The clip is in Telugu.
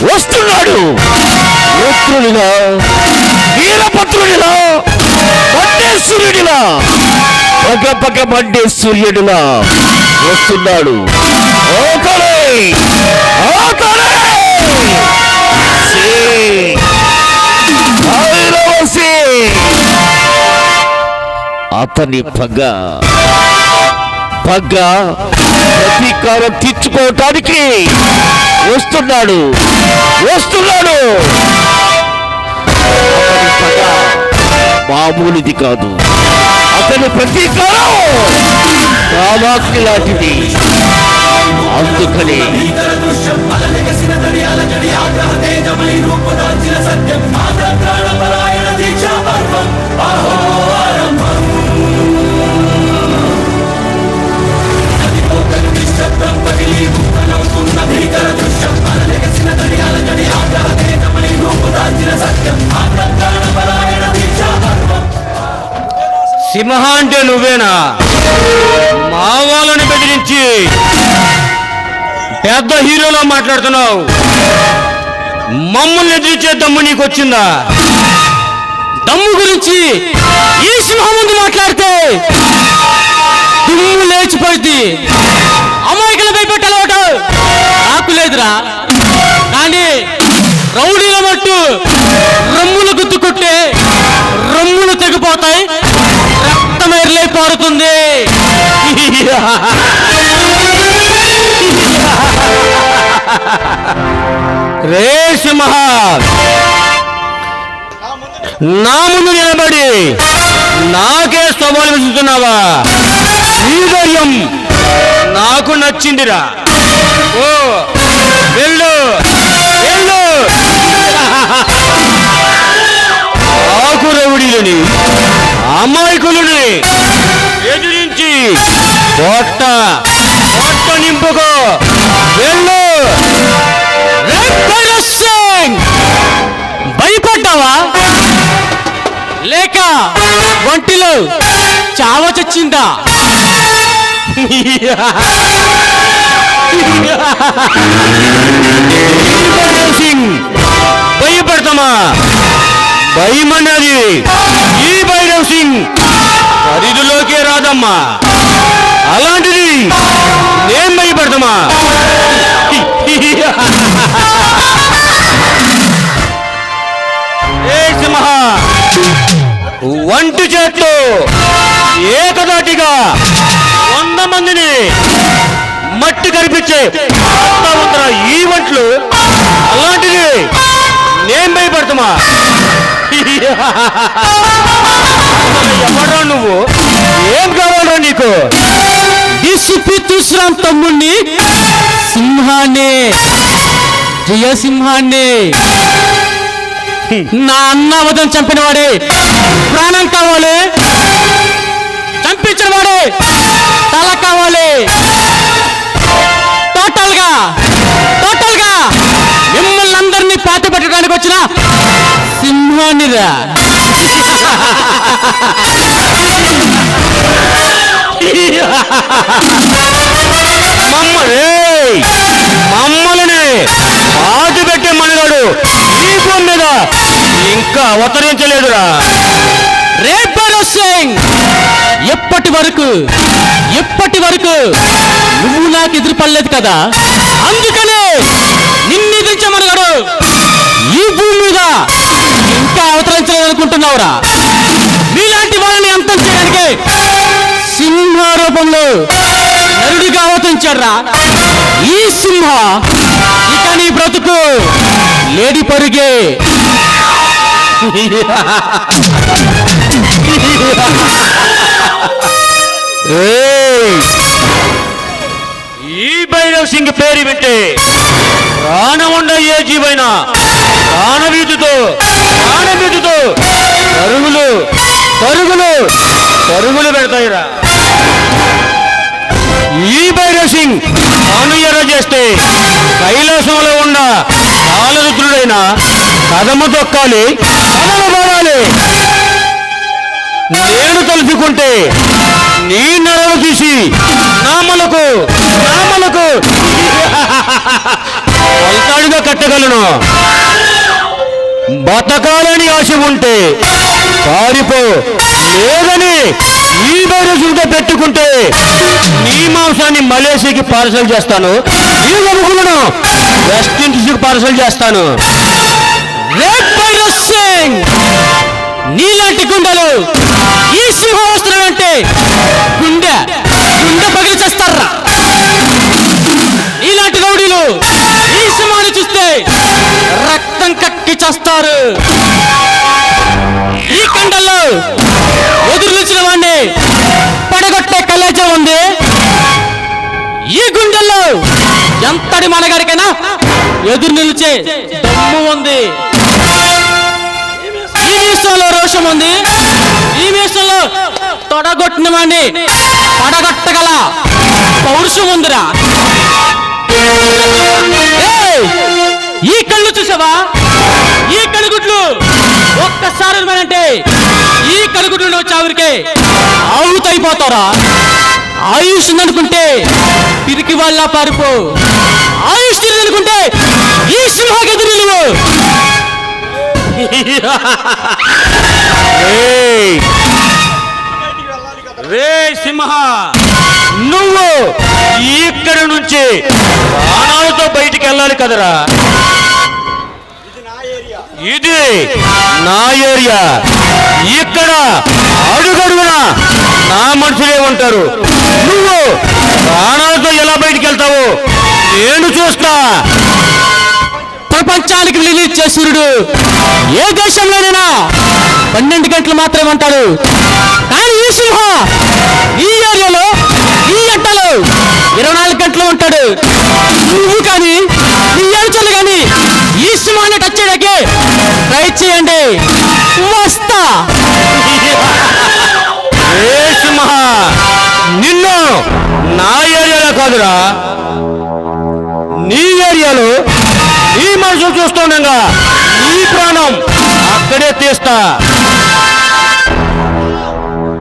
వస్తున్నాడు. రుద్రుడిలా, వీరభద్రుడిలా, మండే సూర్యుడిలా, పగ పగ మండే సూర్యుడిలా వస్తున్నాడు. అతని పగ ప్రతీకారం తీర్చుకోవటానికి వస్తున్నాడు. అతని పగ మామూలుది కాదు. అతని ప్రతీకారం కామాగ్ని లాంటిది. అందుకని సింహ అంటే నువ్వేనా? మా వాళ్ళని బెదిరించి పెద్ద హీరోలో మాట్లాడుతున్నావు. మమ్మల్ని ఎదిరించే దమ్ము నీకు వచ్చిందా? దమ్ము గురించి ఈ సింహం ముందు మాట్లాడితే దుమ్ము లేచిపోయింది. అమాయకుల భయపెట్టాలట నాకు లేదురా. కానీ రౌడీల మట్టు రమ్ములు గుద్దుకుంటే రమ్ములు తెగిపోతాయి, రక్తమేర్లై పారుతుంది. రే సింహ, నా ముందు నిలబడి నాకే సవాలు విసురుతున్నావా? ఈ ధైర్యం నాకు నచ్చిందిరా. ఓ వెళ్ళు వెళ్ళు. ఆకు రౌడీలని, అమాయకులని ఎదిరించి పొట్ట నింపుకో. వెళ్ళు. భయపడ్డావా? లేక ఒంటిలో చావ చచ్చిందా? భయపడతామా? భయమన్నది ఈ భైరవ్ సింగ్ పరిధిలోకే రాదమ్మా. అలాంటిది నేను భయపడతామా? ఏ సింహ, ఒంటి చేత్తో ఏకదాటిగా 100 మందిని మట్టి కనిపించే ఈ ఒంట్లు, అలాంటిది నేను భయపడతామా? ఎవరా నువ్వు? ఏం కావాలరా నీకు? డిసిపి తుస్రామ్ తమ్ముణ్ణి, సింహాన్ని, జయసింహాన్ని. నా అన్నావదం చంపిన వాడే ప్రాణం కావాలి, చంపించిన వాడే తల కావాలి. టోటల్ గా మిమ్మల్ని అందరినీ పాతి పెట్టడానికి వచ్చిన సింహాన్నిరా. మమ్మల్ని పాతి పెట్టే మనగాడు ఈ భూమి మీద ఇంకా అవతరించలేదురా. రే భైరవ్ సింగ్, ఎప్పటి వరకు నువ్వు నాకు ఎదురుపడలేదు కదా, అందుకనే నిన్ను ఎదిరించే మనగాడు ఈ భూమి మీద ఇంకా అవతరించలేదనుకుంటున్నావురా. మీలాంటి వాళ్ళని అంతం చేయడానికి సింహ రూపంలో నరుడిగా అవతరించాడురా ఈ సింహ. ఇక నీ బ్రతుకు లేడి పరుగే. ఈ భైరవ్ సింగ్ పేరు వింటే ప్రాణం ఉండ ఏ జీవైనా ప్రాణవీధితో పరుగులు పెడతాయిరా. ఈ భైరవ్ సింగ్ అనుయర చేస్తే కైలాసంలో ఉన్న కాలరుద్రుడైన కదము తొక్కాలి, కదము పడాలి. నేను తలుచుకుంటే నీ నరలు తీసి నామలకు కొలతాడుగా కట్టగలను. బతకాలని ఆశ ఉంటే పారిపో, లేదని ఈ బైరసులతో పెట్టుకుంటే నీ మాంసాన్ని మలేషియాకి పార్సల్ చేస్తాను, ఈ ఎముకలను వెస్ట్ ఇండీస్కి పార్సల్ చేస్తాను. రెడ్ బైరస్ సింగ్, నీలాంటి గుండెలు ఈ సింహం వస్తున్నాడంటే గుండె గుండె పగిలి చేస్తారా? నీలాంటి రౌడీలు ఈ సింహాన్ని చూస్తే రక్తం కక్కి చేస్తారు. ఈ కండల్లో ఎదురు నిలిచిన వాడిని పడగొట్టే కలేజం ఉంది. ఈ గుండెల్లో ఎంతటి మనగాడికైనా ఎదురు నిలిచే దమ్ము ఉంది. ఈ విషయంలో రోషం ఉంది. ఈ విషయంలో తొడగొట్టిన వాడిని పడగొట్టగల పౌరుషం ఉందిరా. ఈ కళ్ళు చూసావా? ఈ కనుగుడ్లు ఒక్కసారి అంటే ఈ కనుగుడ్లు చావురికే ఆవుతైపోతారా? ఆయుష్ ఉందనుకుంటే పిరికి వాళ్ళ పారిపో, ఆయుష్ లేదనుకుంటే ఈ సింహగెదురు నిలువు. రే సింహ, నువ్వు ఇక్కడి నుంచి ప్రాణాలతో బయటికి వెళ్ళాలి కదరా. ఇది నా ఏరియా. ఇక్కడ అడుగడుగున నా మనుషులే ఉంటారు. నువ్వు ప్రాణాలతో ఎలా బయటికి వెళ్తావు నేను చూస్తా. ప్రపంచానికి రిలీజ్ చేసిరుడు ఏ దేశంలోనైనా 12 గంటలు మాత్రమే ఉంటాడు. కానీ ఈ సింహ ఈ ఏరియాలో ఈ గంటలు 24 గంటలు ఉంటాడు. నువ్వు కానీ నీ ఏడుచలు కానీ ఈ సింహాన్ని టచ్ చేయడానికి ట్రై చేయండి, వస్తా. ఏ సింహ, నిన్ను నా ఏరియాలో కాదురా, నీ ఏరియాలో నీ మనసు చూస్తుండగా నీ ప్రాణం అక్కడే తీస్తా.